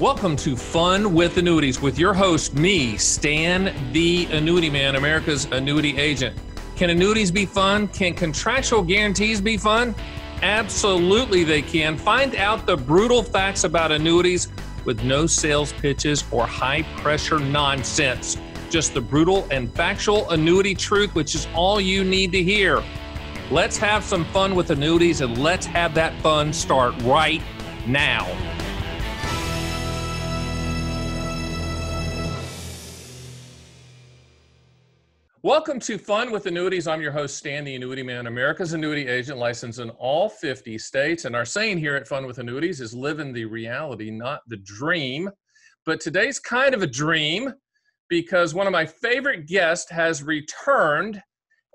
Welcome to Fun with Annuities with your host, me, Stan the Annuity Man, America's annuity agent. Can annuities be fun? Can contractual guarantees be fun? Absolutely they can. Find out the brutal facts about annuities with no sales pitches or high-pressure nonsense. Just the brutal and factual annuity truth, which is all you need to hear. Let's have some fun with annuities, and let's have that fun start right now. Welcome to Fun with Annuities. I'm your host, Stan the Annuity Man, America's annuity agent, licensed in all 50 states. And our saying here at Fun with Annuities is living the reality, not the dream. But today's kind of a dream because one of my favorite guests has returned,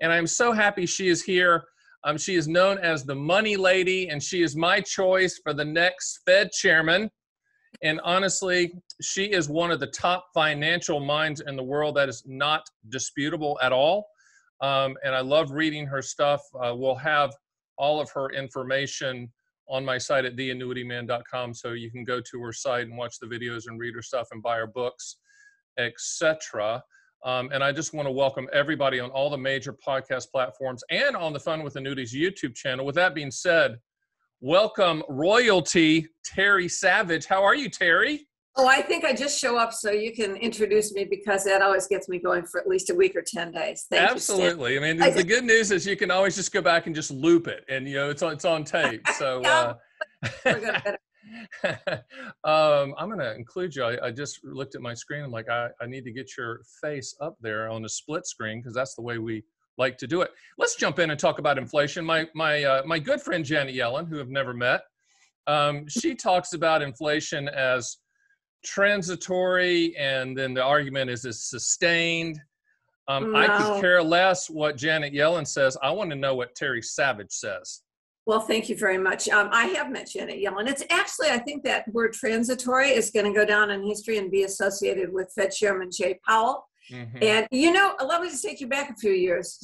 and I'm so happy she is here. She is known as the Money Lady, and she is my choice for the next Fed chairman. And honestly, she is one of the top financial minds in the world. That is not disputable at all. And I love reading her stuff. We'll have all of her information on my site at theannuityman.com, so you can go to her site and watch the videos and read her stuff and buy her books, etc. And I just want to welcome everybody on all the major podcast platforms and on the Fun with Annuities YouTube channel. With that being said, welcome royalty, Terry Savage. How are you, Terry? Oh, I think I just show up so you can introduce me, because that always gets me going for at least a week or 10 days. Thank Absolutely. You, I mean, the good news is you can always just go back and just loop it, and it's on tape. So we're gonna I'm going to include you. I just looked at my screen. I'm like, I need to get your face up there on a split screen, because that's the way we like to do it. Let's jump in and talk about inflation. My good friend Janet Yellen, who I've never met, she talks about inflation as transitory, and then the argument is it's sustained. No. I could care less what Janet Yellen says. I want to know what Terry Savage says. Well, thank you very much. I have met Janet Yellen. It's actually, I think that word transitory is going to go down in history and be associated with Fed Chairman Jay Powell. Mm-hmm. And, let me just take you back a few years.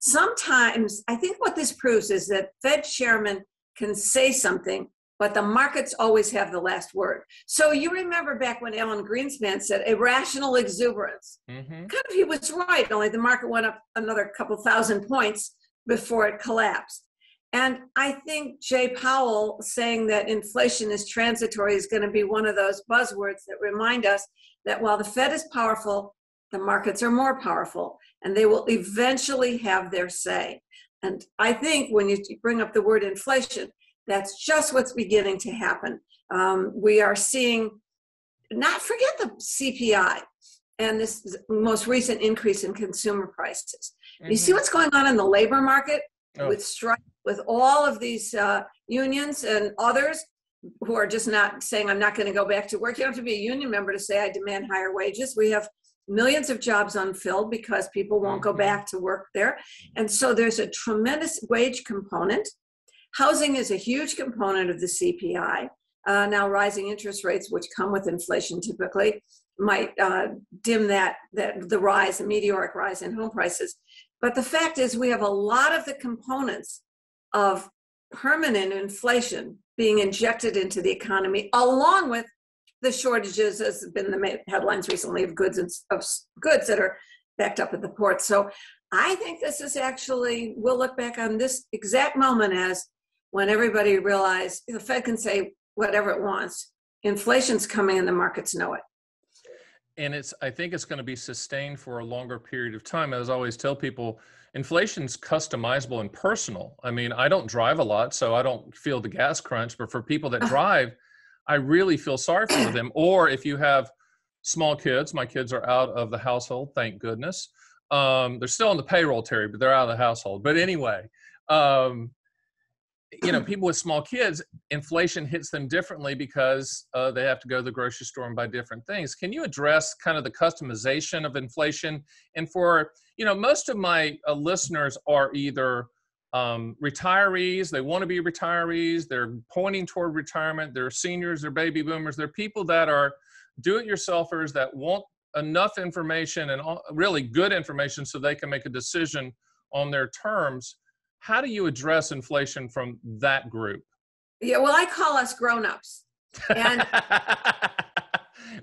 Sometimes, I think what this proves is that Fed chairman can say something, but the markets always have the last word. So you remember back when Alan Greenspan said irrational exuberance. Mm-hmm. Kind of, he was right, only the market went up another couple thousand points before it collapsed. And I think Jay Powell saying that inflation is transitory is going to be one of those buzzwords that remind us that while the Fed is powerful, the markets are more powerful, and they will eventually have their say. And I think when you bring up the word inflation, that's just what's beginning to happen. We are seeing, not forget the CPI and this most recent increase in consumer prices. Mm-hmm. You see what's going on in the labor market with strike, with all of these unions and others who are just not saying, I'm not going to go back to work. You don't have to be a union member to say, I demand higher wages. We have millions of jobs unfilled because people won't go back to work there. And so there's a tremendous wage component. Housing is a huge component of the CPI. Now rising interest rates, which come with inflation typically, might dim the meteoric rise in home prices. But the fact is we have a lot of the components of permanent inflation being injected into the economy, along with the shortages, as have been the headlines recently, of goods that are backed up at the ports. So I think this is actually, we'll look back on this exact moment as when everybody realized the Fed can say whatever it wants. Inflation's coming and the markets know it. And I think it's going to be sustained for a longer period of time. As I always tell people, inflation's customizable and personal. I mean, I don't drive a lot, so I don't feel the gas crunch. But for people that drive, I really feel sorry for them. Or if you have small kids, my kids are out of the household, thank goodness. They're still on the payroll, Terry, but they're out of the household. But anyway, people with small kids, inflation hits them differently because they have to go to the grocery store and buy different things. Can you address kind of the customization of inflation? And for, most of my listeners are either retirees, they want to be retirees, they're pointing toward retirement, they're seniors, they're baby boomers, they're people that are do-it-yourselfers that want enough information and really good information so they can make a decision on their terms. How do you address inflation from that group? Yeah, well, I call us grown-ups. And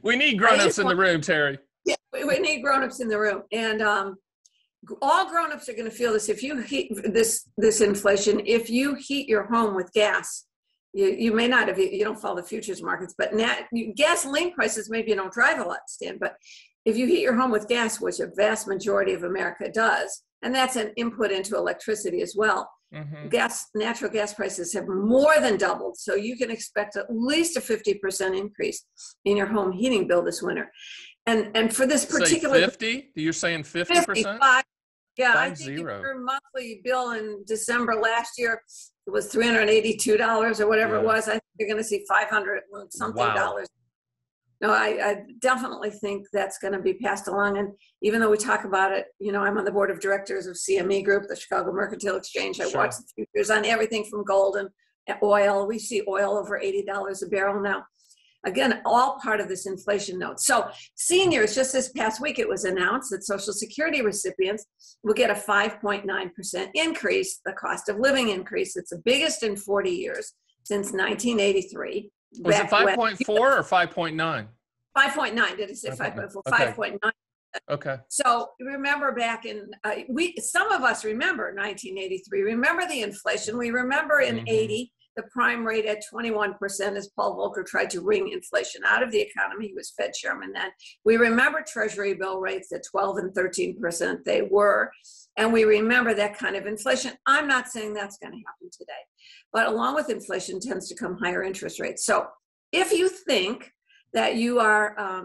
we need grown-ups in the room, Terry. Yeah, we need grown-ups in the room. And all grown-ups are going to feel this. If you heat this inflation, if you heat your home with gas, you may not have, you don't follow the futures markets, but gasoline prices, maybe you don't drive a lot, Stan, but if you heat your home with gas, which a vast majority of America does, and that's an input into electricity as well, natural gas prices have more than doubled. So you can expect at least a 50% increase in your home heating bill this winter. And for this particular 50, you're saying 50%? 55, yeah, 50. I think if your monthly bill in December last year it was $382 or whatever it was. I think you're going to see 500 something dollars. No, I definitely think that's going to be passed along. And even though we talk about it, you know, I'm on the board of directors of CME Group, the Chicago Mercantile Exchange. I watch the futures on everything from gold and oil. We see oil over $80 a barrel now. Again, all part of this inflation note. So seniors, just this past week, it was announced that Social Security recipients will get a 5.9% increase, the cost of living increase. It's the biggest in 40 years since 1983. Was it 5.4 or 5.9? 5.9. Did it say 5.4? 5.9. Okay. So remember back in, some of us remember 1983. Remember the inflation. We remember in 80, the prime rate at 21% as Paul Volcker tried to wring inflation out of the economy. He was Fed chairman then. We remember Treasury bill rates at 12 and 13%. They were. And we remember that kind of inflation. I'm not saying that's going to happen today. But along with inflation tends to come higher interest rates. So if you think that you are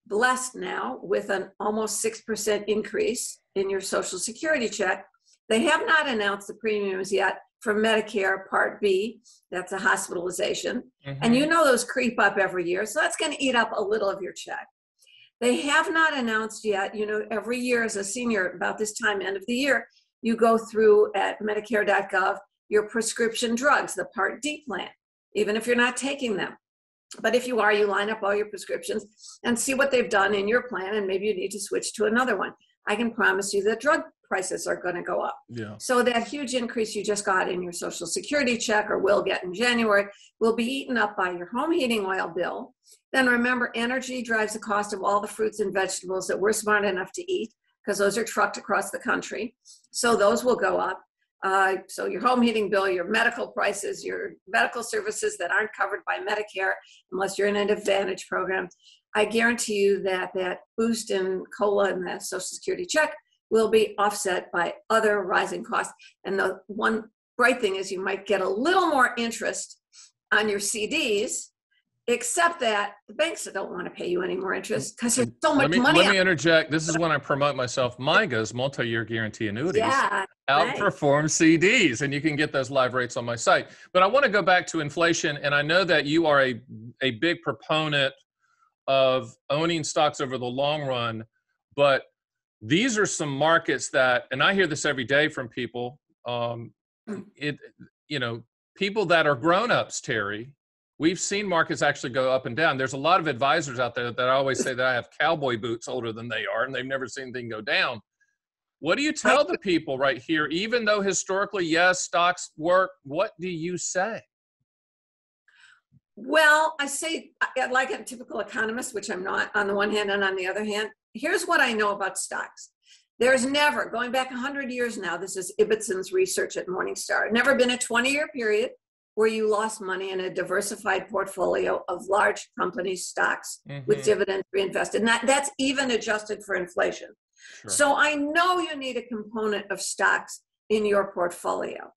blessed now with an almost 6% increase in your Social Security check, they have not announced the premiums yet for Medicare Part B. That's a hospitalization. And you know those creep up every year. So that's going to eat up a little of your check. They have not announced yet, you know, every year as a senior, about this time, end of the year, you go through at Medicare.gov your prescription drugs, the Part D plan, even if you're not taking them. But if you are, you line up all your prescriptions and see what they've done in your plan, and maybe you need to switch to another one. I can promise you that drug prices are going to go up. Yeah. So that huge increase you just got in your Social Security check, or will get in January, will be eaten up by your home heating oil bill. Then remember, energy drives the cost of all the fruits and vegetables that we're smart enough to eat, because those are trucked across the country. So those will go up. So your home heating bill, your medical prices, your medical services that aren't covered by Medicare, unless you're in an Advantage program, I guarantee you that that boost in COLA and the Social Security check will be offset by other rising costs. And the one bright thing is you might get a little more interest on your CDs, except that the banks don't want to pay you any more interest because there's so much money. Let me interject. This is when I promote myself. MIGAs, multi-year guarantee annuities, outperform CDs, and you can get those live rates on my site. But I want to go back to inflation, and I know that you are a big proponent of owning stocks over the long run, but these are some markets that, and I hear this every day from people, people that are grown-ups, Terry. We've seen markets actually go up and down. There's a lot of advisors out there that I always say that I have cowboy boots older than they are, and they've never seen anything go down. What do you tell the people right here, even though historically, yes, stocks work, what do you say? Well, I say, like a typical economist, which I'm not on the one hand, and on the other hand, here's what I know about stocks. There's never, going back 100 years now, this is Ibbotson's research at Morningstar, never been a 20-year period where you lost money in a diversified portfolio of large company stocks with dividends reinvested. And that's even adjusted for inflation. Sure. So I know you need a component of stocks in your portfolio.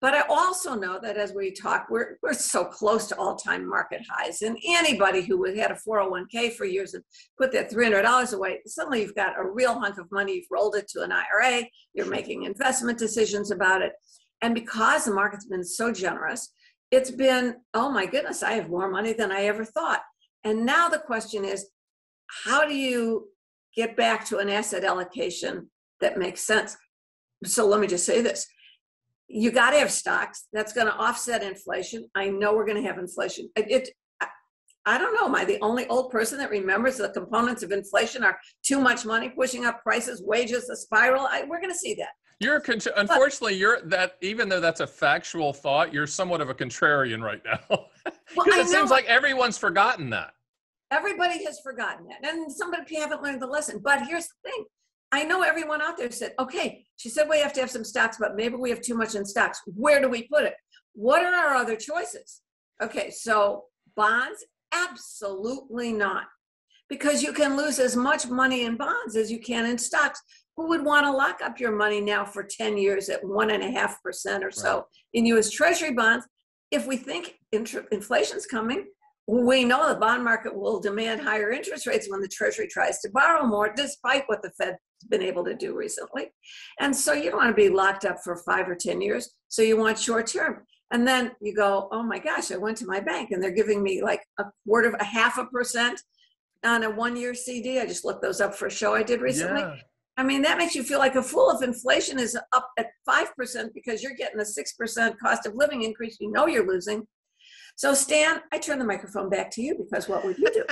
But I also know that as we talk, we're so close to all-time market highs. And anybody who had a 401k for years and put that $300 away, suddenly you've got a real hunk of money. You've rolled it to an IRA. You're making investment decisions about it. And because the market's been so generous, it's been, oh my goodness, I have more money than I ever thought. And now the question is, how do you get back to an asset allocation that makes sense? So let me just say this. You got to have stocks that's going to offset inflation. I know we're going to have inflation. I don't know. Am I the only old person that remembers the components of inflation are too much money pushing up prices, wages, a spiral? We're going to see that. Unfortunately, even though that's a factual thought, you're somewhat of a contrarian right now. Well, Because I it know seems like everyone's forgotten that. everybody has forgotten that. And somebody haven't learned the lesson. But here's the thing. I know everyone out there said, okay, she said we have to have some stocks, but maybe we have too much in stocks. Where do we put it? What are our other choices? Okay, so bonds, absolutely not. Because you can lose as much money in bonds as you can in stocks. Who would want to lock up your money now for 10 years at 1.5% or so in US Treasury bonds? If we think inflation's coming, we know the bond market will demand higher interest rates when the Treasury tries to borrow more, despite what the Fed's been able to do recently. And so you don't want to be locked up for 5 or 10 years. So you want short term. And then you go, oh my gosh, I went to my bank and they're giving me like 0.25% on a 1-year CD. I just looked those up for a show I did recently. Yeah. I mean, that makes you feel like a fool if inflation is up at 5% because you're getting a 6% cost of living increase. You know you're losing. So Stan, I turn the microphone back to you because what would you do?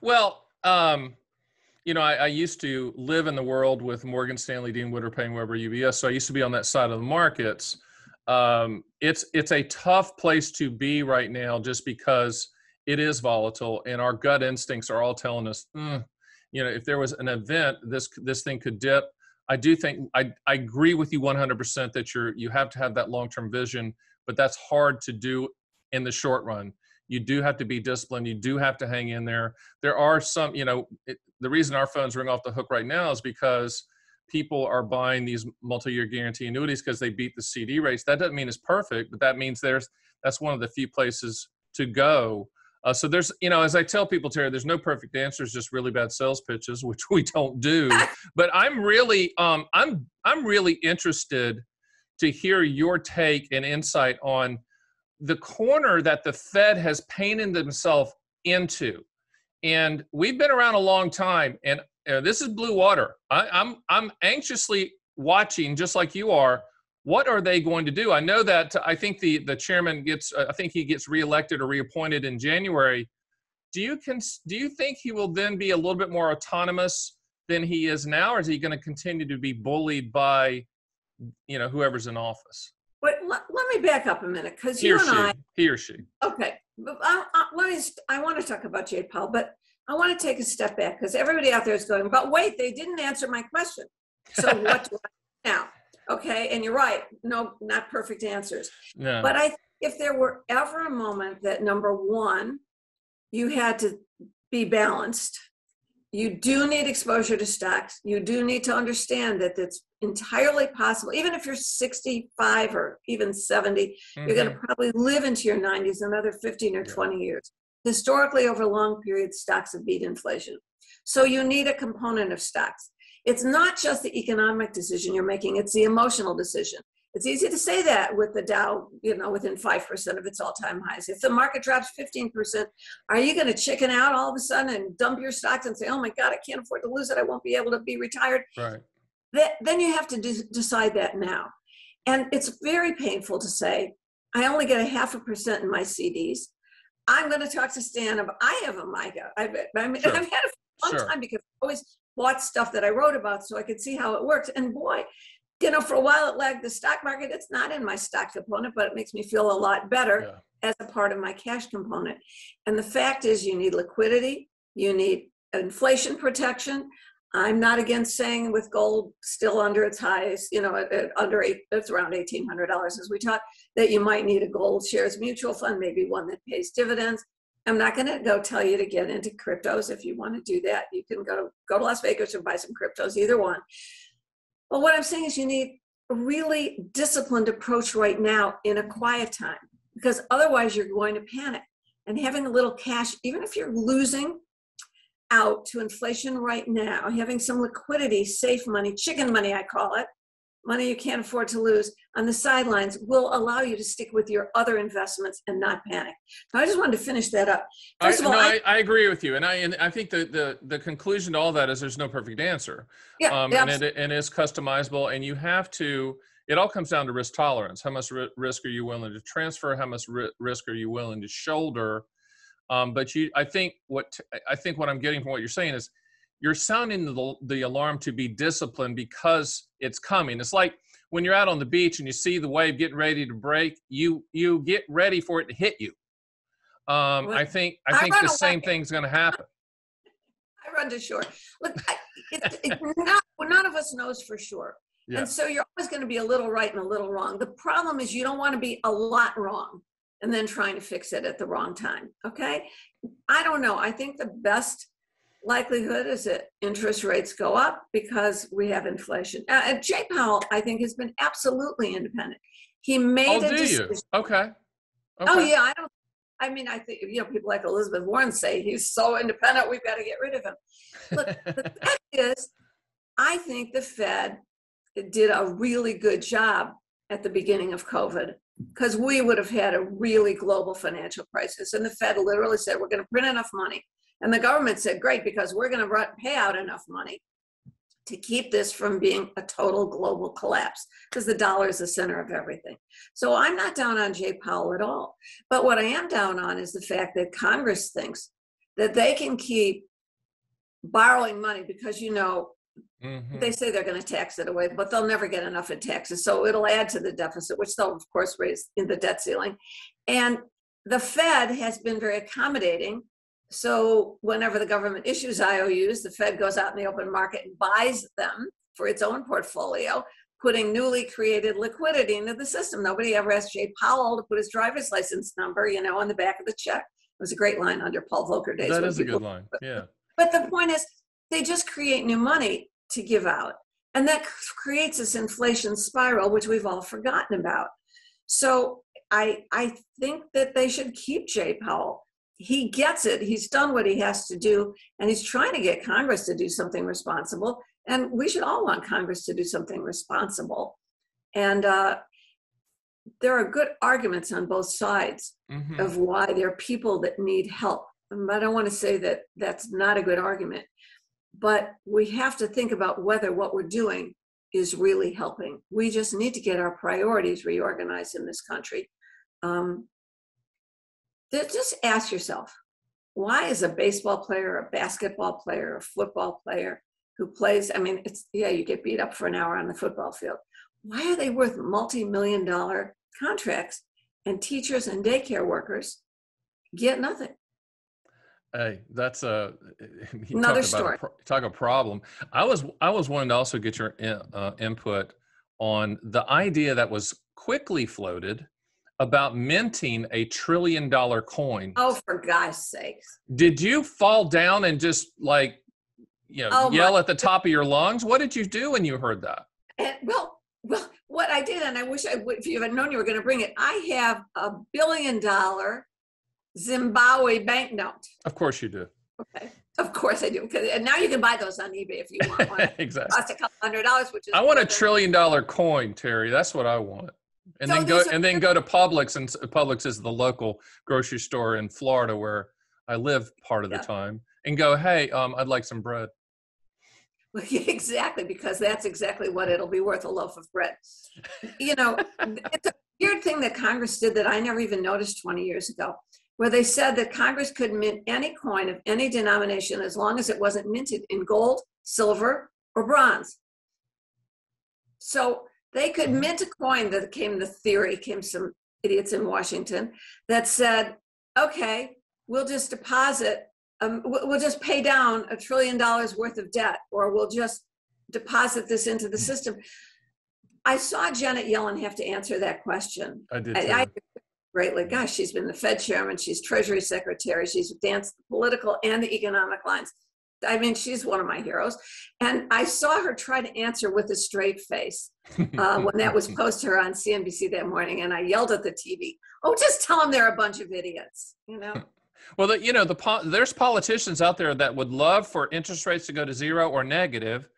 Well, I used to live in the world with Morgan Stanley, Dean Witter, Payne Weber, UBS. So I used to be on that side of the markets. It's a tough place to be right now just because it is volatile and our gut instincts are all telling us, if there was an event, this thing could dip. I do think I agree with you 100% that you have to have that long-term vision, but that's hard to do in the short run. You do have to be disciplined. You do have to hang in there. There are some, the reason our phones ring off the hook right now is because people are buying these multi-year guarantee annuities because they beat the CD rates. That doesn't mean it's perfect, but that means that's one of the few places to go. So there's, as I tell people, Terry, there's no perfect answers, just really bad sales pitches, which we don't do. But I'm really interested to hear your take and insight on the corner that the Fed has painted themselves into. And we've been around a long time, and this is blue water. I'm anxiously watching, just like you are. What are they going to do? I know that I think the chairman he gets reelected or reappointed in January. Do you think he will then be a little bit more autonomous than he is now, or is he going to continue to be bullied by, whoever's in office? But let me back up a minute because he or she. Okay, I want to talk about Jay Powell, but I want to take a step back because everybody out there is going, but wait, they didn't answer my question. So what do I do now? Okay, and you're right. No, not perfect answers. No. But I think if there were ever a moment that, number one, you had to be balanced, you do need exposure to stocks. You do need to understand that it's entirely possible. Even if you're 65 or even 70, you're going to probably live into your 90s another 15 or 20 years. Historically, over long periods, stocks have beat inflation. So you need a component of stocks. It's not just the economic decision you're making, it's the emotional decision. It's easy to say that with the Dow, within 5% of its all-time highs. If the market drops 15%, are you going to chicken out all of a sudden and dump your stocks and say, oh my God, I can't afford to lose it, I won't be able to be retired? Right. Then you have to decide that now. And it's very painful to say, I only get 0.5% in my CDs. I'm going to talk to Stan about, I have a MIGA. I've had it for a long time because I always bought stuff that I wrote about so I could see how it works. And boy, for a while it lagged the stock market. It's not in my stock component, but it makes me feel a lot better as a part of my cash component. And the fact is you need liquidity, you need inflation protection. I'm not against saying with gold still under its highs, it's around $1,800 as we talk, that you might need a gold shares mutual fund, maybe one that pays dividends. I'm not going to go tell you to get into cryptos. If you want to do that, you can go to Las Vegas and buy some cryptos, either one. But what I'm saying is you need a really disciplined approach right now in a quiet time, because otherwise you're going to panic. And having a little cash, even if you're losing out to inflation right now, having some liquidity, safe money, chicken money, I call it, money you can't afford to lose on the sidelines, will allow you to stick with your other investments and not panic. So I just wanted to finish that up. First of all, I agree with you, and I think the conclusion to all that is there's no perfect answer. And it's customizable, and you have to. It all comes down to risk tolerance. How much risk are you willing to transfer? How much risk are you willing to shoulder? But I think what I'm getting from what you're saying is you're sounding the alarm to be disciplined because it's coming. It's like when you're out on the beach and you see the wave getting ready to break, you get ready for it to hit you. I think the same thing's going to happen. I run to shore. Look, none of us knows for sure. Yeah. And so you're always going to be a little right and a little wrong. The problem is you don't want to be a lot wrong and then trying to fix it at the wrong time. Okay. I don't know. I think the best likelihood is that interest rates go up because we have inflation. Jay Powell, I think, has been absolutely independent. He made a decision. Okay. Oh yeah. I think, people like Elizabeth Warren say he's so independent, we've got to get rid of him. Look, the fact is, I think the Fed did a really good job at the beginning of COVID, because we would have had a really global financial crisis. And the Fed literally said, we're going to print enough money. And the government said, great, because we're going to pay out enough money to keep this from being a total global collapse, because the dollar is the center of everything. So I'm not down on Jay Powell at all. But what I am down on is the fact that Congress thinks that they can keep borrowing money because, they say they're going to tax it away, but they'll never get enough in taxes. So it'll add to the deficit, which they'll, of course, raise in the debt ceiling. And the Fed has been very accommodating. So whenever the government issues IOUs, the Fed goes out in the open market and buys them for its own portfolio, putting newly created liquidity into the system. Nobody ever asked Jay Powell to put his driver's license number, on the back of the check. It was a great line under Paul Volcker days. That is a good line, yeah. But the point is, they just create new money to give out. And that creates this inflation spiral, which we've all forgotten about. So I think that they should keep Jay Powell. He gets it. He's done what he has to do, and he's trying to get Congress to do something responsible. And we should all want Congress to do something responsible. And there are good arguments on both sides of why there are people that need help. I don't want to say that that's not a good argument, but we have to think about whether what we're doing is really helping. We just need to get our priorities reorganized in this country. Just ask yourself, why is a baseball player, a basketball player, a football player who plays, you get beat up for an hour on the football field. Why are they worth multi-million-dollar contracts and teachers and daycare workers get nothing? Hey, that's another story. Talk a problem. I was wanting to also get your input on the idea that was quickly floated about minting $1 trillion coin. Oh, for God's sakes! Did you fall down and just yell at the top of your lungs? What did you do when you heard that? Well, what I did, and I wish I would, if you had known you were going to bring it, I have $1 billion Zimbabwe banknote. Of course you do. Okay. Of course I do. And now you can buy those on eBay if you want one. Exactly. It costs a couple $100, which is. I want $1 trillion coin, Terry. That's what I want. And so then go to Publix, and Publix is the local grocery store in Florida where I live part of the time, and go, hey, I'd like some bread. Well, exactly, because that's exactly what it'll be worth, a loaf of bread. It's a weird thing that Congress did that I never even noticed 20 years ago, where they said that Congress could mint any coin of any denomination as long as it wasn't minted in gold, silver, or bronze. So they could mint a coin that came some idiots in Washington that said, okay, we'll just deposit, we'll just pay down $1 trillion worth of debt, or we'll just deposit this into the system. I saw Janet Yellen have to answer that question. I did too. Greatly. Gosh, she's been the Fed chairman, she's Treasury Secretary, she's danced the political and the economic lines. She's one of my heroes. And I saw her try to answer with a straight face when that was posted her on CNBC that morning. And I yelled at the TV, oh, just tell them they're a bunch of idiots, Well, there's politicians out there that would love for interest rates to go to zero or negative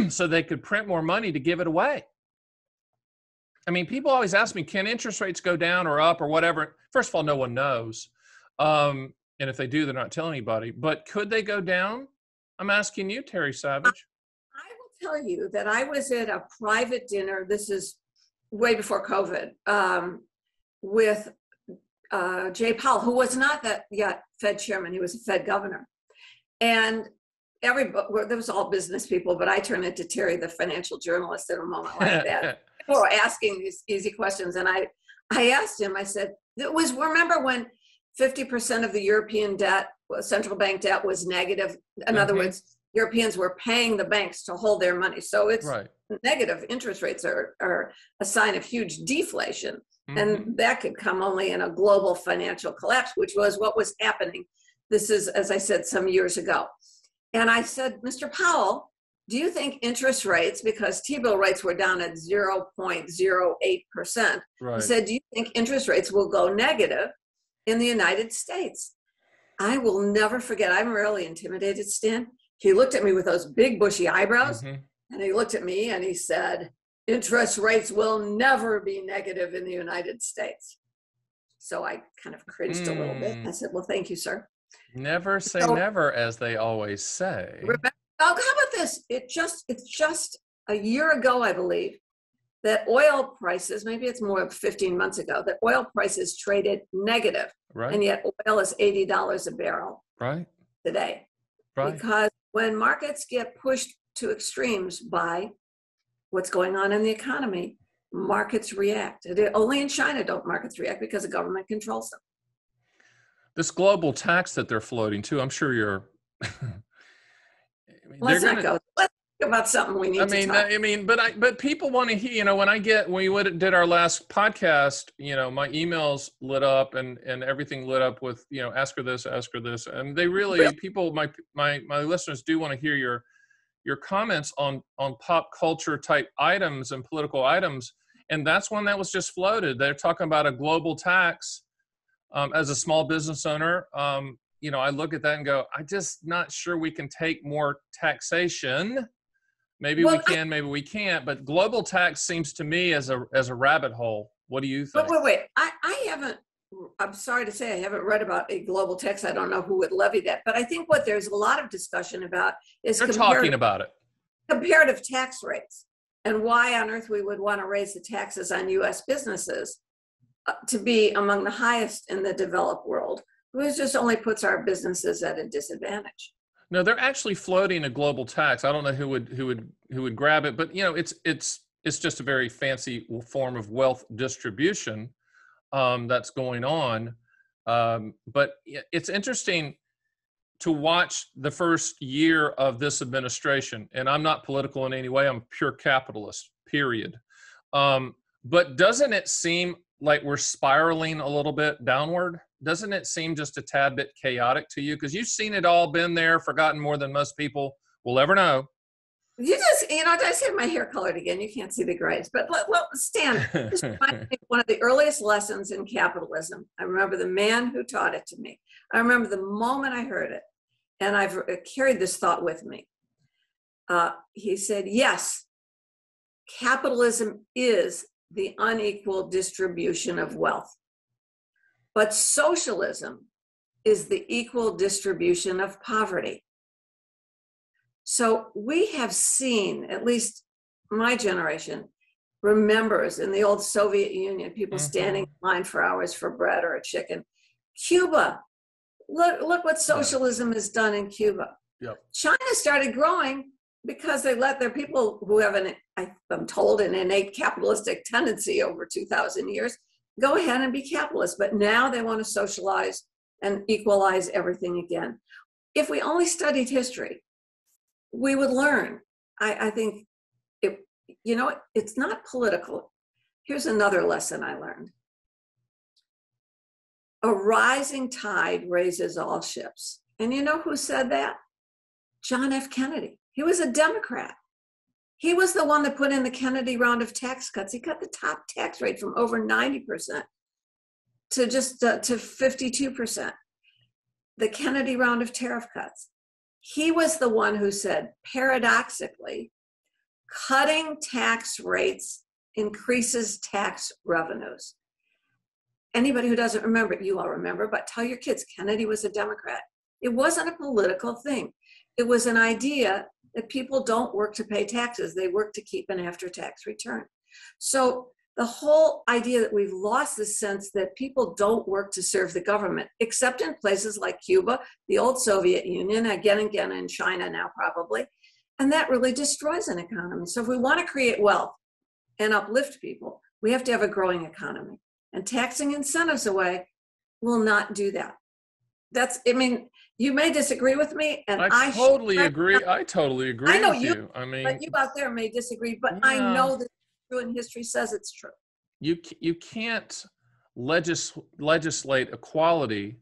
so they could print more money to give it away. People always ask me, can interest rates go down or up or whatever? First of all, no one knows. And if they do, they're not telling anybody. But could they go down? I'm asking you, Terry Savage. I will tell you that I was at a private dinner, this is way before COVID, with Jay Powell, who was not yet Fed chairman, he was a Fed governor. And there was all business people, but I turned into Terry, the financial journalist, at a moment like that. Or asking these easy questions. And I asked him, I said, remember when 50% of the European debt, central bank debt, was negative. In other words, Europeans were paying the banks to hold their money. So it's negative. Interest rates are a sign of huge deflation. And that could come only in a global financial collapse, which was what was happening. This is, as I said, some years ago. And I said, Mr. Powell, do you think interest rates, because T-bill rates were down at 0.08%, I said, do you think interest rates will go negative in the United States? I will never forget. I'm really intimidated, Stan. He looked at me with those big bushy eyebrows, and he looked at me and he said, interest rates will never be negative in the United States. So I kind of cringed a little bit. I said, well, thank you, sir. Never say never, as they always say. Remember, how about this? It's just a year ago, I believe, that oil prices, maybe it's more than 15 months ago, that oil prices traded negative. And yet oil is $80 a barrel today. Because when markets get pushed to extremes by what's going on in the economy, markets react. Only in China don't markets react because the government controls them. This global tax that they're floating to, I'm sure you're. Let's not go. Let's think about something we need to talk. But people want to hear. You know, when we did our last podcast, you know, my emails lit up and everything lit up with, you know, ask her this, and they really people, my listeners do want to hear your comments on pop culture type items and political items, and that's one that was just floated. They're talking about a global tax. As a small business owner, you know, I look at that and go, I'm just not sure we can take more taxation. Maybe we can, maybe we can't. But global tax seems to me as a rabbit hole. What do you think? But wait. I haven't. I'm sorry to say I haven't read about a global tax. I don't know who would levy that. But I think what there's a lot of discussion about is talking about it. Comparative tax rates, and why on earth we would want to raise the taxes on U.S. businesses to be among the highest in the developed world, which just only puts our businesses at a disadvantage. No, they're actually floating a global tax. I don't know who would grab it, but you know, it's just a very fancy form of wealth distribution that's going on. But it's interesting to watch the first year of this administration, and I'm not political in any way. I'm pure capitalist, period. But doesn't it seem like we're spiraling a little bit downward? Doesn't it seem just a tad bit chaotic to you? Because you've seen it all, been there, forgotten more than most people will ever know. I said my hair colored again. You can't see the grays. But Stan, this reminds me of one of the earliest lessons in capitalism. I remember the man who taught it to me. I remember the moment I heard it, and I've carried this thought with me. He said, yes, capitalism is the unequal distribution of wealth. But socialism is the equal distribution of poverty. So we have seen, at least my generation remembers in the old Soviet Union, people standing in line for hours for bread or a chicken. Cuba, look what socialism has done in Cuba. China started growing because they let their people who have I'm told, an innate capitalistic tendency over 2,000 years, go ahead and be capitalists. But now they want to socialize and equalize everything again. If we only studied history, we would learn. I think, it's not political. Here's another lesson I learned. A rising tide raises all ships. And you know who said that? John F. Kennedy. He was a Democrat. He was the one that put in the Kennedy round of tax cuts. He cut the top tax rate from over 90% to just to 52%. The Kennedy round of tariff cuts. He was the one who said, paradoxically, cutting tax rates increases tax revenues. Anybody who doesn't remember it, you all remember, but tell your kids, Kennedy was a Democrat. It wasn't a political thing. It was an idea that people don't work to pay taxes. They work to keep an after-tax return. So the whole idea that we've lost the sense that people don't work to serve the government, except in places like Cuba, the old Soviet Union, again in China now probably, and that really destroys an economy. So if we want to create wealth and uplift people, we have to have a growing economy. And taxing incentives away will not do that. I mean, you may disagree with me, and I totally agree. I totally agree I know with you. I mean, but you out there may disagree, but I yeah, know that it's true, and history says it's true. you can't legislate equality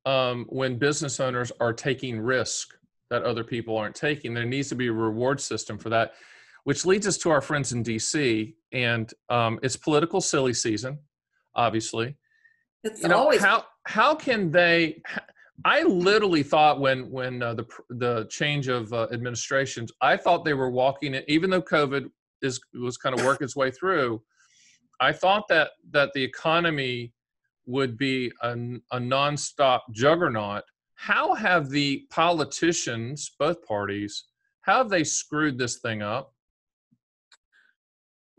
when business owners are taking risk that other people aren't taking. There needs to be a reward system for that, which leads us to our friends in DC. And it's political silly season, obviously. It's You know, always how can they? I literally thought when the change of administrations, I thought they were walking it, even though COVID was kind of working its way through. I thought that the economy would be a nonstop juggernaut. How have the politicians, both parties, how have they screwed this thing up?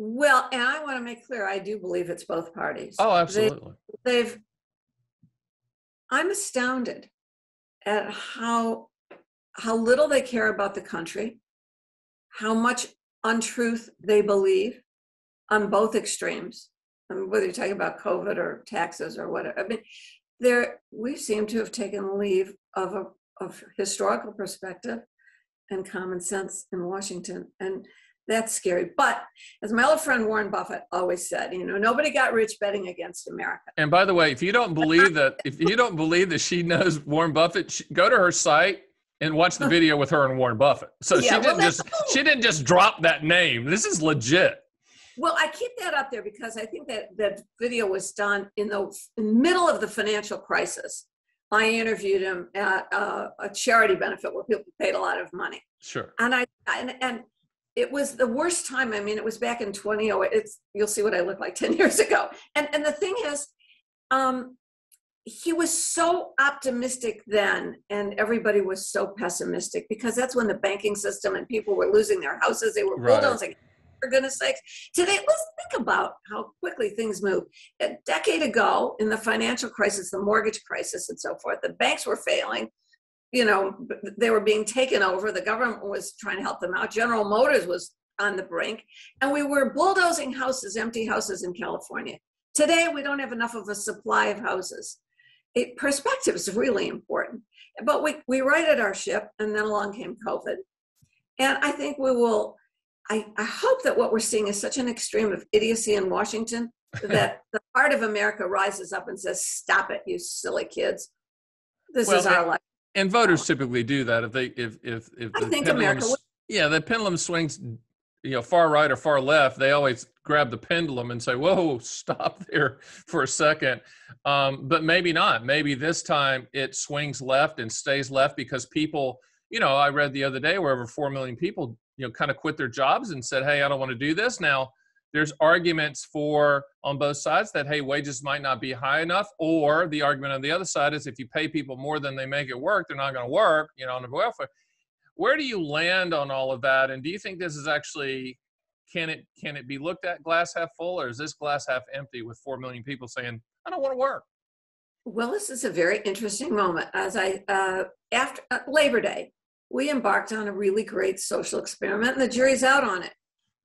well, and I want to make clear, I do believe it's both parties. Oh, absolutely. They've. I'm astounded at how little they care about the country, how much untruth they believe on both extremes. I mean, whether you're talking about COVID or taxes or whatever. I mean, we seem to have taken leave of historical perspective and common sense in Washington, and that's scary. But as my old friend Warren Buffett always said, you know, nobody got rich betting against America. And by the way, if you don't believe that she knows Warren Buffett, go to her site and watch the video with her and Warren Buffett. So Yeah, she didn't just drop that name. This is legit. Well, I keep that up there because I think that video was done in the middle of the financial crisis. I interviewed him at a charity benefit where people paid a lot of money. Sure. And and it was the worst time. I mean, it was back in 2008. You'll see what I looked like 10 years ago. And the thing is, he was so optimistic then, and everybody was so pessimistic because that's when the banking system and people were losing their houses. They were bulldozing. For goodness sakes. Today, let's think about how quickly things move. A decade ago, in the financial crisis, the mortgage crisis and so forth, the banks were failing. You know, they were being taken over. The government was trying to help them out. General Motors was on the brink. And we were bulldozing houses, empty houses in California. Today, we don't have enough of a supply of houses. Perspective is really important. But we righted our ship, and then along came COVID. And I think we will... I hope that what we're seeing is such an extreme of idiocy in Washington that the heart of America rises up and says, stop it, you silly kids. This is our life. And voters typically do that if the pendulum swings, you know, far right or far left, they always grab the pendulum and say, whoa, stop there for a second. But maybe not. Maybe this time it swings left and stays left because people, you know, I read the other day where over 4 million people, you know, kind of quit their jobs and said, hey, I don't want to do this. Now, there's arguments on both sides that, hey, wages might not be high enough. Or the argument on the other side is if you pay people more than they make it work, they're not going to work, you know, on the welfare. Where do you land on all of that? And do you think this is actually, can it be looked at glass half full, or is this glass half empty with 4 million people saying, I don't want to work? Well, this is a very interesting moment. As after Labor Day, we embarked on a really great social experiment, and the jury's out on it.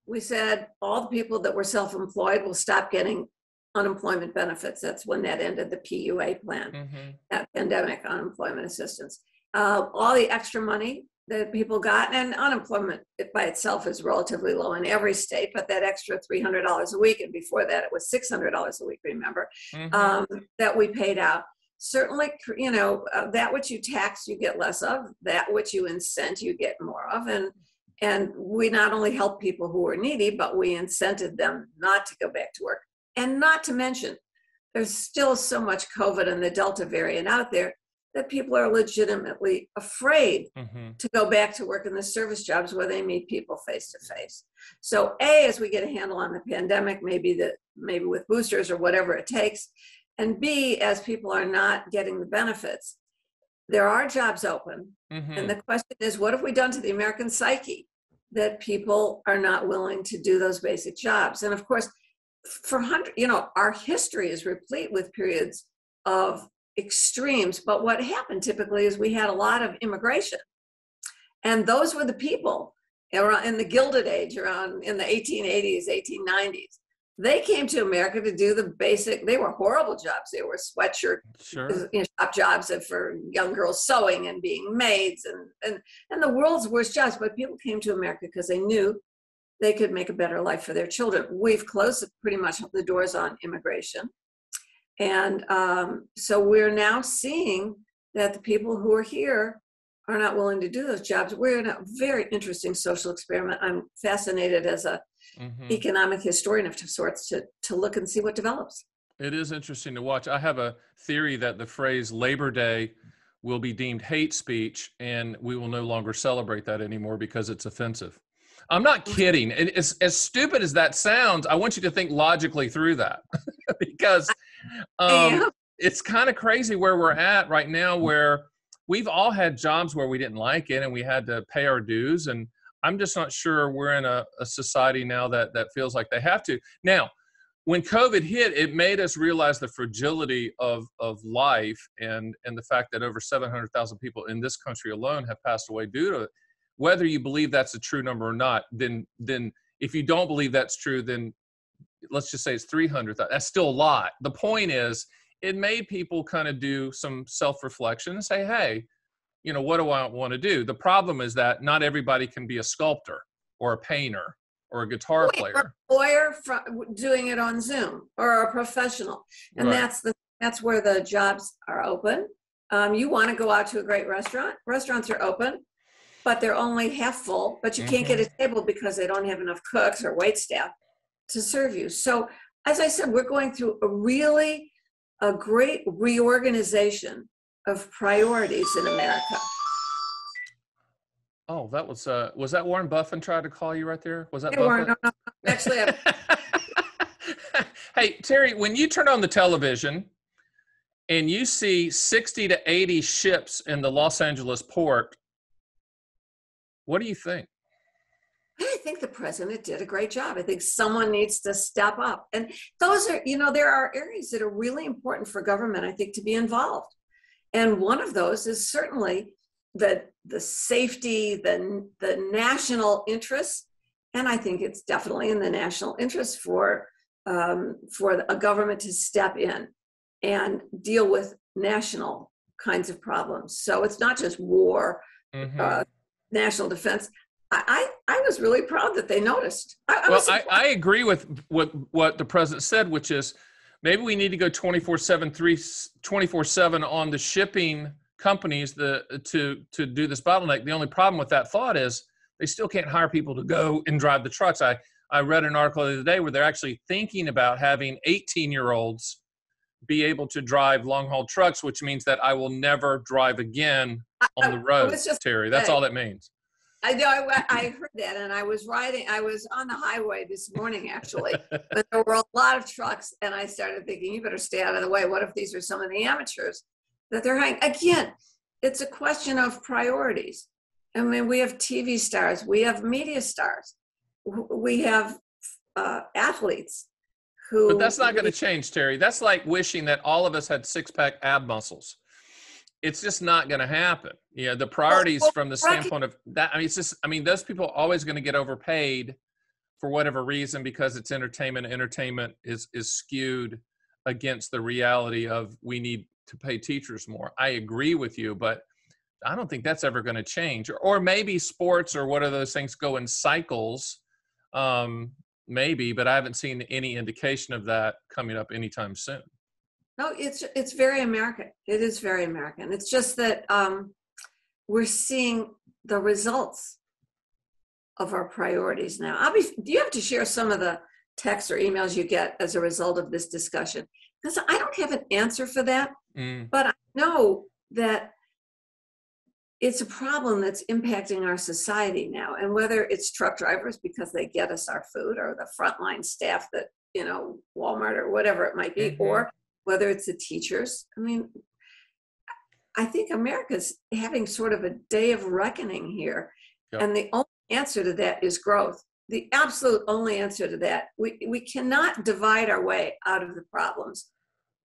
We said all the people that were self-employed will stop getting unemployment benefits. That's when that ended, the PUA plan, that pandemic unemployment assistance. All the extra money that people got, and unemployment by itself is relatively low in every state, but that extra $300 a week, and before that it was $600 a week, remember, that we paid out. Certainly, you know, that which you tax, you get less of. That which you incent, you get more of. And we not only help people who were needy, but we incented them not to go back to work. And not to mention, there's still so much COVID and the Delta variant out there that people are legitimately afraid to go back to work in the service jobs where they meet people face to face. So as we get a handle on the pandemic, maybe with boosters or whatever it takes, and B, as people are not getting the benefits, there are jobs open. And the question is, what have we done to the American psyche that people are not willing to do those basic jobs? And of course, our history is replete with periods of extremes. But what happened typically is we had a lot of immigration. And those were the people in the Gilded Age around in the 1880s, 1890s. They came to America to do the basic, they were horrible jobs. They were sweatshirt shop jobs for young girls, sewing and being maids and the world's worst jobs. But people came to America because they knew they could make a better life for their children. We've closed pretty much the doors on immigration. And so we're now seeing that the people who are here are not willing to do those jobs. We're in a very interesting social experiment. I'm fascinated as a economic historian of sorts to look and see what develops. It is interesting to watch. I have a theory that the phrase Labor Day will be deemed hate speech, and we will no longer celebrate that anymore because it's offensive. I'm not kidding. It's, as stupid as that sounds, I want you to think logically through that because it's kind of crazy where we're at right now, where we've all had jobs where we didn't like it and we had to pay our dues. And I'm just not sure we're in a society now that feels like they have to. Now, when COVID hit, it made us realize the fragility of life and the fact that over 700,000 people in this country alone have passed away due to it. Whether you believe that's a true number or not, then if you don't believe that's true, then let's just say it's 300,000. That's still a lot. The point is, it made people kind of do some self-reflection and say, hey, you know, what do I want to do? The problem is that not everybody can be a sculptor or a painter or a guitar player. Or a lawyer doing it on Zoom, or a professional. And that's where the jobs are open. You want to go out to a great restaurant. Restaurants are open, but they're only half full, but you can't get a table because they don't have enough cooks or wait staff to serve you. So as I said, we're going through a great reorganization of priorities in America. Oh, that was that Warren Buffett tried to call you right there? Was that Hey, Buffett? Warren, no. Actually, Hey, Terry, when you turn on the television and you see 60 to 80 ships in the Los Angeles port, what do you think? I think the president did a great job. I think someone needs to step up. And those are, there are areas that are really important for government, I think, to be involved. And one of those is certainly the safety, the national interest. And I think it's definitely in the national interest for a government to step in and deal with national kinds of problems. So it's not just war, national defense. I was really proud that they noticed. I agree with what the president said, which is maybe we need to go 24/7 on the shipping companies to do this bottleneck. The only problem with that thought is they still can't hire people to go and drive the trucks. I read an article the other day where they're actually thinking about having 18-year-olds be able to drive long-haul trucks, which means that I will never drive again on the road, Terry. That's all that means. I know, I heard that, and I was on the highway this morning, actually, but there were a lot of trucks, and I started thinking, you better stay out of the way. What if these are some of the amateurs that they're hiring? Again, it's a question of priorities. I mean, we have TV stars, we have media stars, we have athletes who... But that's not going to change, Terry. That's like wishing that all of us had six-pack ab muscles. It's just not going to happen. Yeah, the priorities from the standpoint of that. I mean, those people are always going to get overpaid for whatever reason because it's entertainment. Entertainment is skewed against the reality of we need to pay teachers more. I agree with you, but I don't think that's ever going to change. Or maybe sports or what are those things go in cycles, maybe, but I haven't seen any indication of that coming up anytime soon. No, it's very American. It is very American. It's just that we're seeing the results of our priorities now. Do you have to share some of the texts or emails you get as a result of this discussion? Because I don't have an answer for that, but I know that it's a problem that's impacting our society now. And whether it's truck drivers because they get us our food, or the frontline staff that, Walmart or whatever it might be, or whether it's the teachers. I mean, I think America's having sort of a day of reckoning here. Yep. And the only answer to that is growth. The absolute only answer to that. We cannot divide our way out of the problems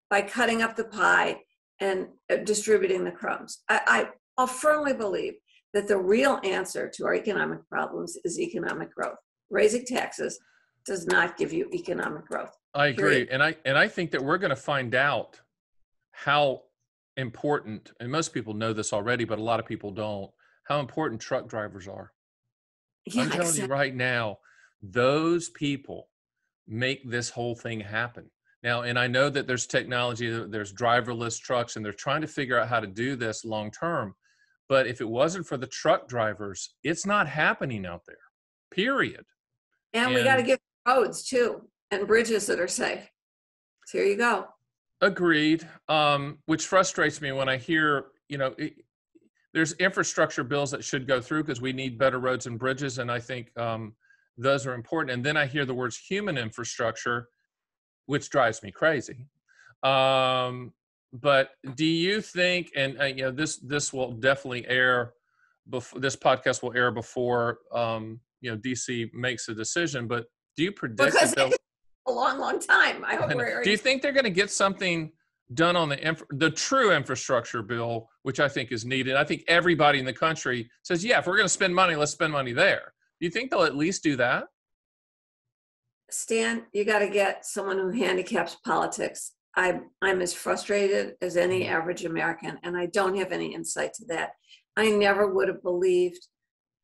by cutting up the pie and distributing the crumbs. I'll firmly believe that the real answer to our economic problems is economic growth, raising taxes does not give you economic growth. I agree. Period. And I think that we're going to find out how important, and most people know this already, but a lot of people don't, how important truck drivers are. Yeah, I'm telling you right now, those people make this whole thing happen. Now, and I know that there's technology, there's driverless trucks, and they're trying to figure out how to do this long term. But if it wasn't for the truck drivers, it's not happening out there, period. And we got to give roads too, and bridges that are safe. So here you go. Agreed. Which frustrates me when I hear, there's infrastructure bills that should go through because we need better roads and bridges. And I think those are important. And then I hear the words human infrastructure, which drives me crazy. But do you think, and this will definitely air, this podcast will air before, DC makes a decision, but do you predict because that a long time. I hope do you think they're going to get something done on the true infrastructure bill, which I think is needed? I think everybody in the country says, yeah, if we're going to spend money, let's spend money there. Do you think they'll at least do that? Stan, you got to get someone who handicaps politics. I'm as frustrated as any average American, and I don't have any insight to that. I never would have believed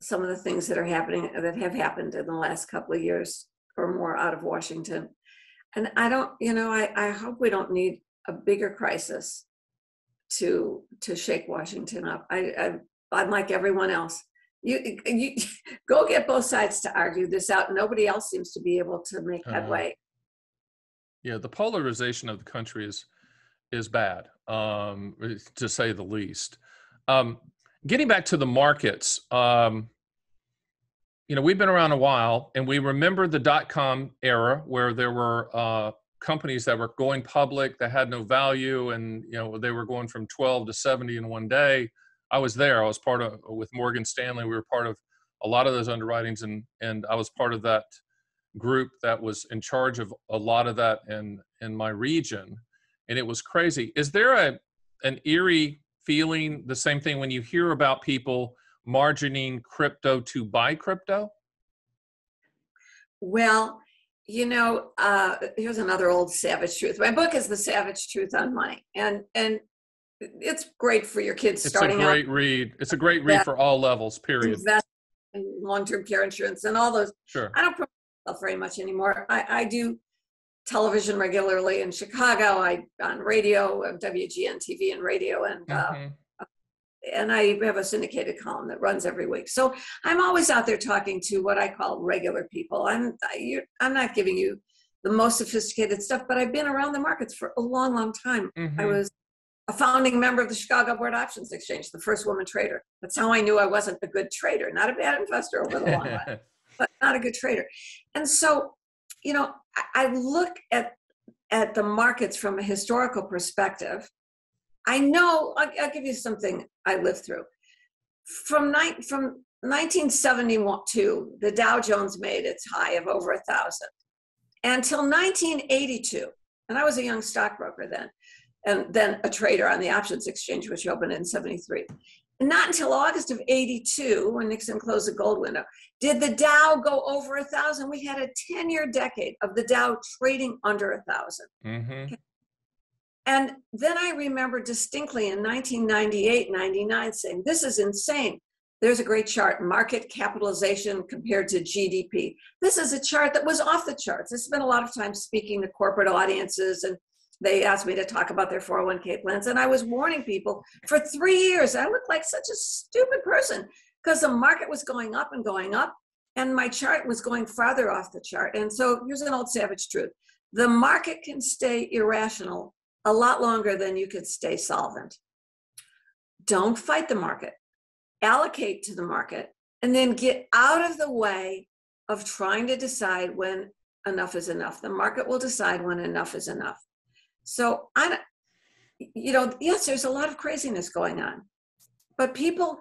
some of the things that are happening, that have happened in the last couple of years or more out of Washington. And I don't, I hope we don't need a bigger crisis to shake Washington up. I'm like everyone else. You go get both sides to argue this out. Nobody else seems to be able to make headway. Yeah, the polarization of the country is bad, to say the least. Getting back to the markets, we've been around a while, and we remember the dot-com era where there were companies that were going public that had no value, and they were going from 12 to 70 in one day. I was there. I was part of, with Morgan Stanley, we were part of a lot of those underwritings, and I was part of that group that was in charge of a lot of that in my region, and it was crazy. Is there an eerie feeling, the same thing when you hear about people margining crypto to buy crypto? Well, here's another old savage truth. My book is The Savage Truth on Money, and it's great for your kids starting out. It's a great read. It's a great read for all levels, period. Invest in long-term care insurance and all those. Sure. I don't promote myself very much anymore. I do television regularly in Chicago. On radio, WGN TV and radio, and I have a syndicated column that runs every week. So I'm always out there talking to what I call regular people. I'm not giving you the most sophisticated stuff, but I've been around the markets for a long, long time. I was a founding member of the Chicago Board Options Exchange, the first woman trader. That's how I knew I wasn't a good trader, not a bad investor over the long run, but not a good trader. And so, I look at the markets from a historical perspective. I know, I'll give you something I lived through. From 1972, the Dow Jones made its high of over 1,000. Until 1982, and I was a young stockbroker then, and then a trader on the options exchange, which opened in 73. And not until August of 82, when Nixon closed the gold window, did the Dow go over 1,000. We had a 10-year decade of the Dow trading under 1,000. Okay. And then I remember distinctly in 1998, 99 saying, this is insane. There's a great chart, market capitalization compared to GDP. This is a chart that was off the charts. I spent a lot of time speaking to corporate audiences, and they asked me to talk about their 401k plans. And I was warning people for 3 years. I looked like such a stupid person because the market was going up, and my chart was going farther off the chart. And so here's an old savage truth. The market can stay irrational a lot longer than you could stay solvent. Don't fight the market. Allocate to the market, and then get out of the way of trying to decide when enough is enough. The market will decide when enough is enough. So yes, there's a lot of craziness going on, but people,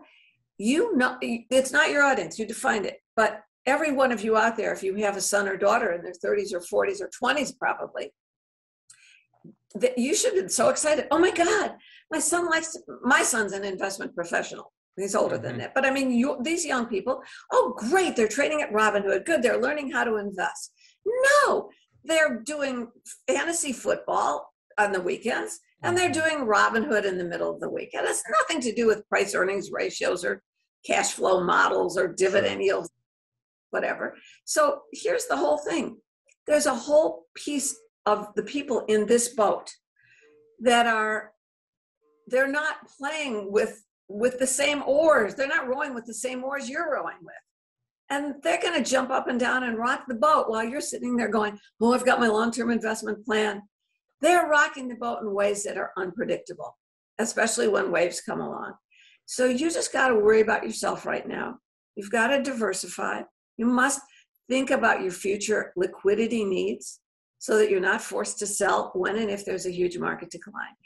it's not your audience, you defined it, but every one of you out there, if you have a son or daughter in their 30s or 40s or 20s, probably, that you should be so excited. Oh my God, my son's an investment professional. He's older than that. But I mean, these young people, oh, great, they're trading at Robinhood. Good, they're learning how to invest. No, they're doing fantasy football on the weekends, and they're doing Robinhood in the middle of the week. And it's nothing to do with price earnings ratios or cash flow models or dividend yields, whatever. So here's the whole thing. There's a whole piece of the people in this boat that they're not playing with the same oars. They're not rowing with the same oars you're rowing with. And they're going to jump up and down and rock the boat while you're sitting there going, oh, I've got my long-term investment plan. They're rocking the boat in ways that are unpredictable, especially when waves come along. So you just got to worry about yourself right now. You've got to diversify. You must think about your future liquidity needs so that you're not forced to sell when and if there's a huge market decline.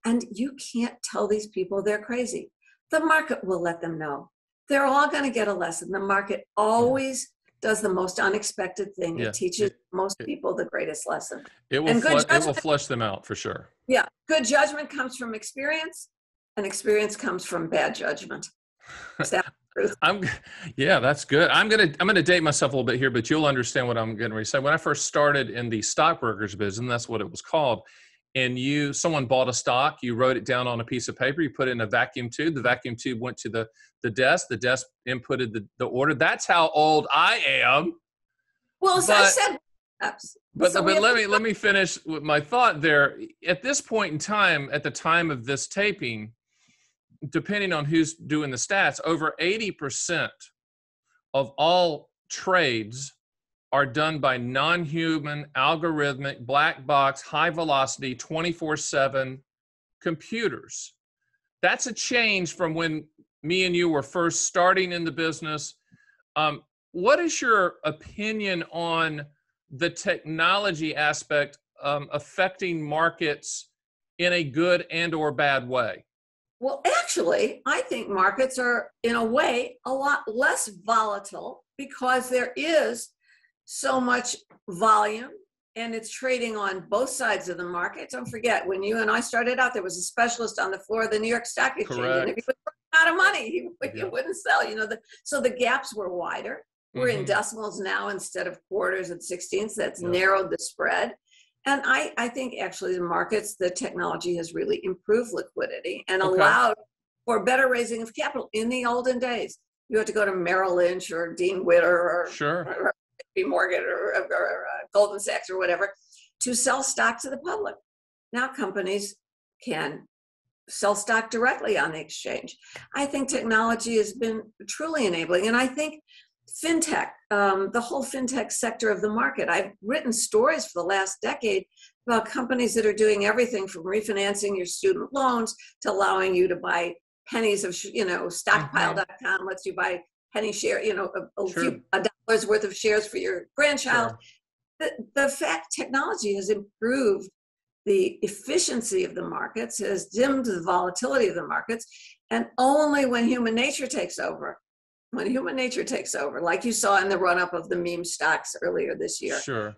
And you can't tell these people they're crazy. The market will let them know. They're all going to get a lesson. The market always does the most unexpected thing. It teaches most people the greatest lesson. It will flush them out for sure. Yeah. Good judgment comes from experience, and experience comes from bad judgment. That's good. I'm gonna date myself a little bit here, but you'll understand what I'm getting ready to say. When I first started in the stockbrokers business, that's what it was called. And someone bought a stock, you wrote it down on a piece of paper, you put it in a vacuum tube. The vacuum tube went to the desk inputted the order. That's how old I am. Well, as I said, but let me finish with my thought there. At this point in time, at the time of this taping, depending on who's doing the stats, over 80% of all trades are done by non-human, algorithmic, black box, high velocity, 24/7 computers. That's a change from when me and you were first starting in the business. What is your opinion on the technology aspect affecting markets in a good and or bad way? Well, actually, I think markets are, in a way, a lot less volatile because there is so much volume and it's trading on both sides of the market. Don't forget, when you and I started out, there was a specialist on the floor of the New York Stock Exchange. Correct. And if he was running out of money, he wouldn't sell. So the gaps were wider. We're in decimals now instead of quarters and sixteenths. That's narrowed the spread. And I think actually the technology has really improved liquidity and allowed for better raising of capital. In the olden days, you had to go to Merrill Lynch or Dean Witter or Morgan or Goldman Sachs or whatever to sell stock to the public. Now companies can sell stock directly on the exchange. I think technology has been truly enabling. And I think fintech, the whole fintech sector of the market. I've written stories for the last decade about companies that are doing everything from refinancing your student loans to allowing you to buy pennies of, stockpile.com lets you buy penny share, a few dollars worth of shares for your grandchild. The fact technology has improved the efficiency of the markets, has dimmed the volatility of the markets, and only when human nature takes over, like you saw in the run-up of the meme stocks earlier this year. Sure.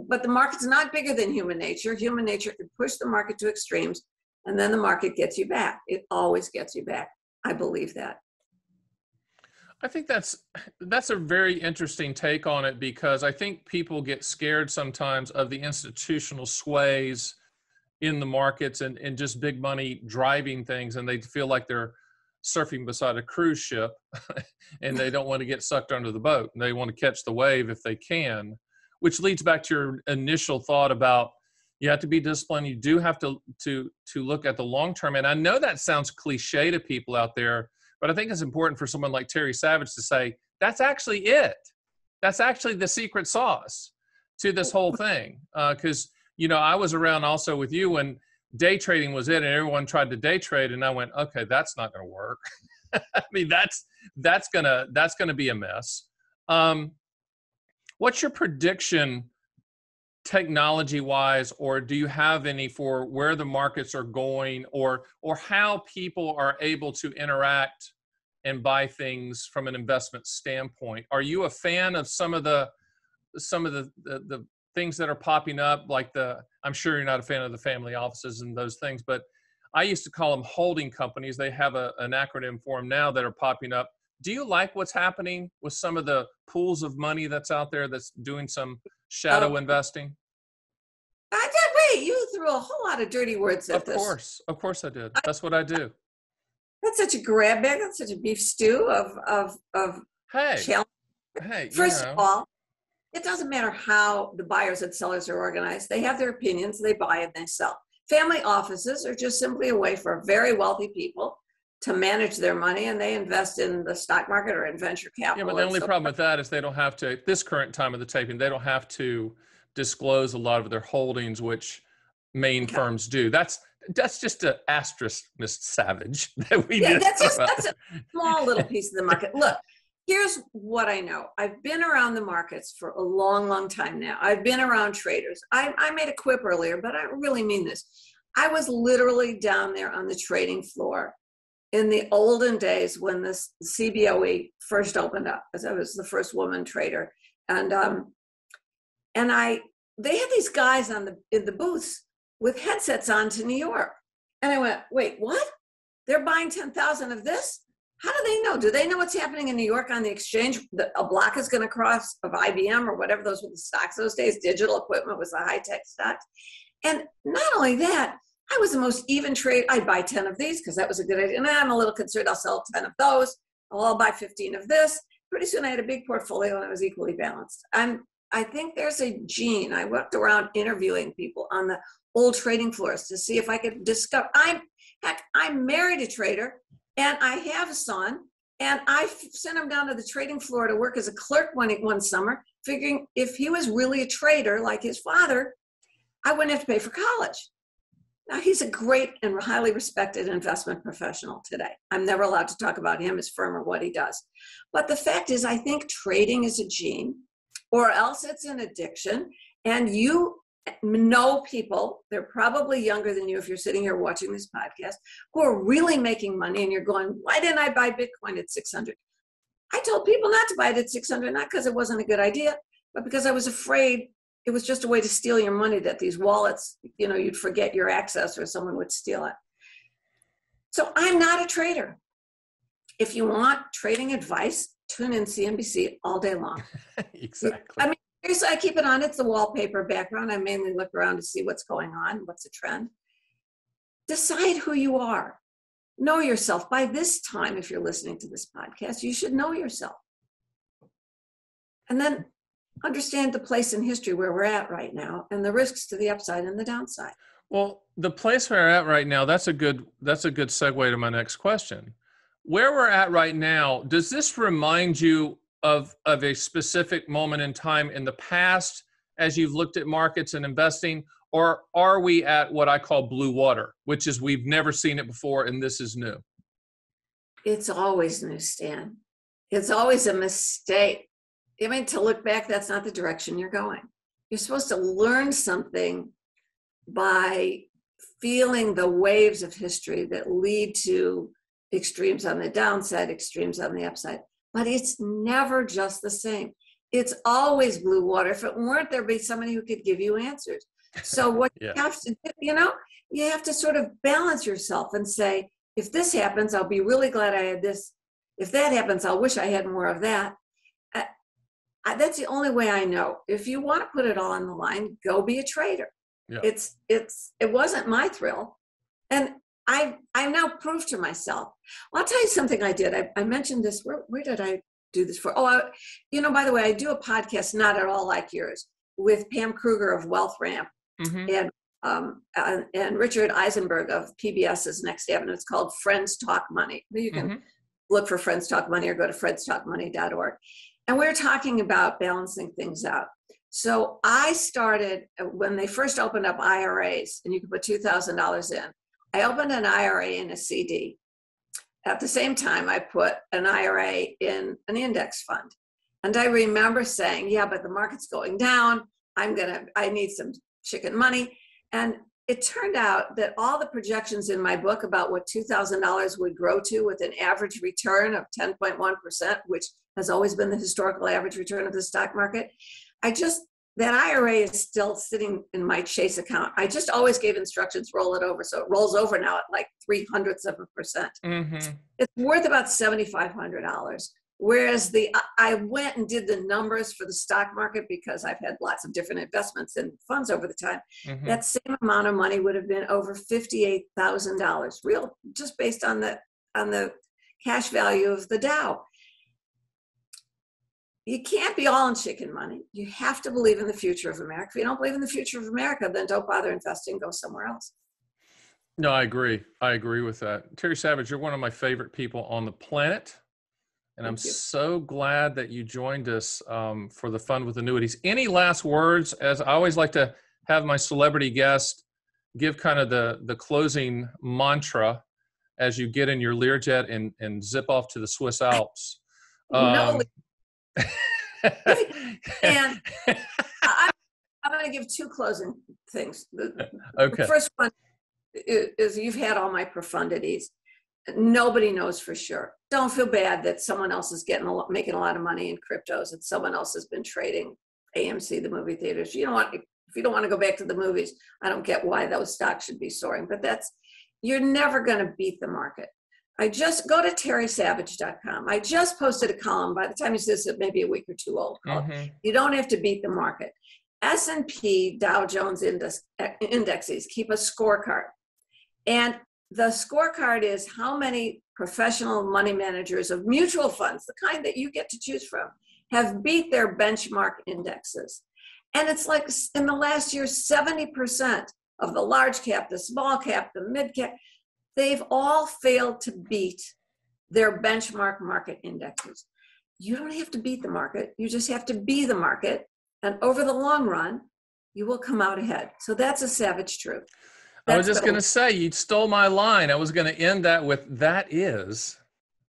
But the market's not bigger than human nature. Human nature can push the market to extremes, and then the market gets you back. It always gets you back. I believe that. I think that's a very interesting take on it, because I think people get scared sometimes of the institutional sways in the markets and just big money driving things, and they feel like they're surfing beside a cruise ship and they don't want to get sucked under the boat. They want to catch the wave if they can, which leads back to your initial thought about you have to be disciplined. You do have to look at the long term. And I know that sounds cliche to people out there, but I think it's important for someone like Terry Savage to say, that's actually it. That's actually the secret sauce to this whole thing. Because, I was around also with you when day trading was it, and everyone tried to day trade, and I went, okay, that's not going to work. I mean, that's gonna be a mess. What's your prediction, technology-wise, or do you have any for where the markets are going, or how people are able to interact and buy things from an investment standpoint? Are you a fan of some of the things that are popping up, like I'm sure you're not a fan of the family offices and those things, but I used to call them holding companies. They have an acronym for them now that are popping up. do you like what's happening with some of the pools of money that's out there that's doing some shadow investing? I did. Wait, you threw a whole lot of dirty words at this. Of course I did. That's what I do. That's such a grab bag. That's such a beef stew of challenge. Hey, First of all, it doesn't matter how the buyers and sellers are organized. They have their opinions. They buy and they sell. Family offices are just simply a way for very wealthy people to manage their money, and they invest in the stock market or in venture capital. Yeah, but the only problem with that is they don't have to, at this current time of the taping, they don't have to disclose a lot of their holdings, which main firms do. That's just an asterisk, Miss Savage. That's a small little piece of the market. Look, here's what I know. I've been around the markets for a long, long time now. I've been around traders. I made a quip earlier, but I really mean this. I was literally down there on the trading floor in the olden days when this CBOE first opened up, as I was the first woman trader. And they had these guys in the booths with headsets on to New York. And I went, wait, what? They're buying 10,000 of this? How do they know? Do they know what's happening in New York on the exchange? A block is going to cross of IBM or whatever those were the stocks those days. Digital equipment was the high-tech stocks. And not only that, I was the most even trade. I'd buy 10 of these because that was a good idea. And I'm a little concerned. I'll sell 10 of those. I'll buy 15 of this. Pretty soon I had a big portfolio and it was equally balanced. I think there's a gene. I walked around interviewing people on the old trading floors to see if I could discover. I'm married a trader and I have a son, and I sent him down to the trading floor to work as a clerk one summer, figuring if he was really a trader like his father, I wouldn't have to pay for college. Now, he's a great and highly respected investment professional today. I'm never allowed to talk about him, his firm, or what he does. But the fact is, I think trading is a gene, or else it's an addiction. And you know people, they're probably younger than you if you're sitting here watching this podcast, who are really making money, and you're going, why didn't I buy Bitcoin at 600? I told people not to buy it at 600, not because it wasn't a good idea, but because I was afraid it was just a way to steal your money, that these wallets, you'd forget your access or someone would steal it. So I'm not a trader. If you want trading advice, tune in CNBC all day long. Exactly. I mean, seriously, I keep it on. It's the wallpaper background. I mainly look around to see what's going on, what's the trend. Decide who you are. Know yourself. By this time, if you're listening to this podcast, you should know yourself. And then understand the place in history where we're at right now and the risks to the upside and the downside. Well, the place where we're at right now, that's a good segue to my next question. Where we're at right now, does this remind you of a specific moment in time in the past as you've looked at markets and investing, or are we at what I call blue water, which is we've never seen it before and this is new? It's always new, Stan. It's always a mistake. I mean, to look back, that's not the direction you're going. You're supposed to learn something by feeling the waves of history that lead to extremes on the downside, extremes on the upside. But it's never just the same. It's always blue water. If it weren't, there'd be somebody who could give you answers. So what you have to do, you have to sort of balance yourself and say, if this happens, I'll be really glad I had this. If that happens, I'll wish I had more of that. That's the only way I know. If you want to put it all on the line, go be a trader. Yeah. It wasn't my thrill. And I now proved to myself. Well, I'll tell you something I did. I mentioned this. Where did I do this for? Oh, by the way, I do a podcast not at all like yours with Pam Kruger of Wealth Ramp and Richard Eisenberg of PBS's Next Avenue. It's called Friends Talk Money. You can look for Friends Talk Money or go to friendstalkmoney.org. And we're talking about balancing things out. So I started when they first opened up IRAs, and you could put $2,000 in. I opened an IRA in a CD. At the same time, I put an IRA in an index fund. And I remember saying, yeah, but the market's going down. I need some chicken money. And it turned out that all the projections in my book about what $2,000 would grow to with an average return of 10.1%, which has always been the historical average return of the stock market, that IRA is still sitting in my Chase account. I just always gave instructions, roll it over. So it rolls over now at like 0.03%. Mm-hmm. It's worth about $7,500. Whereas I went and did the numbers for the stock market because I've had lots of different investments and funds over the time. Mm-hmm. That same amount of money would have been over $58,000, real, just based on the cash value of the Dow. You can't be all in chicken money. You have to believe in the future of America. If you don't believe in the future of America, then don't bother investing, go somewhere else. No, I agree. I agree with that. Terry Savage, you're one of my favorite people on the planet. And I'm so glad that you joined us for the Fun with Annuities. Any last words? As I always like to have my celebrity guest give kind of the closing mantra as you get in your Learjet and zip off to the Swiss Alps. No. And I'm going to give two closing things. Okay. The first one is you've had all my profundities. Nobody knows for sure. Don't feel bad that someone else is making a lot of money in cryptos and someone else has been trading AMC, the movie theaters. If you don't want to go back to the movies, I don't get why those stocks should be soaring, but you're never going to beat the market. I just go to terrysavage.com. I just posted a column. By the time you see this, it may be a week or two old. Mm-hmm. You don't have to beat the market. S&P Dow Jones indexes keep a scorecard. And the scorecard is how many professional money managers of mutual funds, the kind that you get to choose from, have beat their benchmark indexes. And it's like in the last year, 70% of the large cap, the small cap, the mid cap, they've all failed to beat their benchmark market indexes. You don't have to beat the market. You just have to be the market. And over the long run, you will come out ahead. So that's a savage truth. I was just going to say, you stole my line. I was going to end that with, that is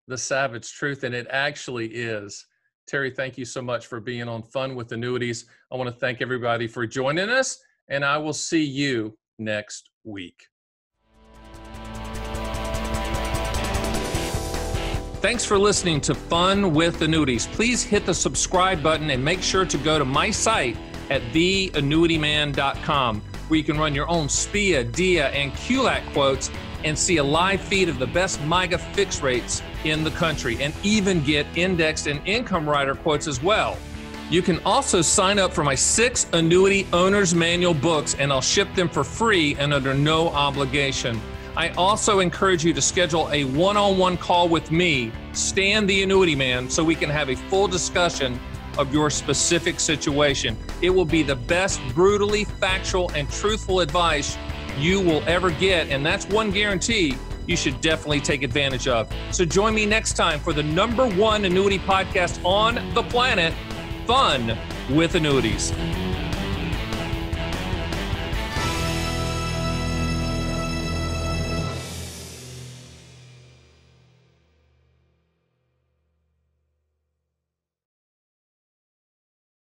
the savage truth. And it actually is. Terry, thank you so much for being on Fun with Annuities. I want to thank everybody for joining us, and I will see you next week. Thanks for listening to Fun with Annuities. Please hit the subscribe button and make sure to go to my site at theannuityman.com, where you can run your own SPIA, DIA, and QLAC quotes and see a live feed of the best MYGA fixed rates in the country, and even get indexed and income rider quotes as well. You can also sign up for my 6 Annuity Owner's Manual books, and I'll ship them for free and under no obligation. I also encourage you to schedule a one-on-one call with me, Stan the Annuity Man, so we can have a full discussion of your specific situation. It will be the best brutally factual and truthful advice you will ever get, and that's one guarantee you should definitely take advantage of. So join me next time for the #1 annuity podcast on the planet, Fun with Annuities.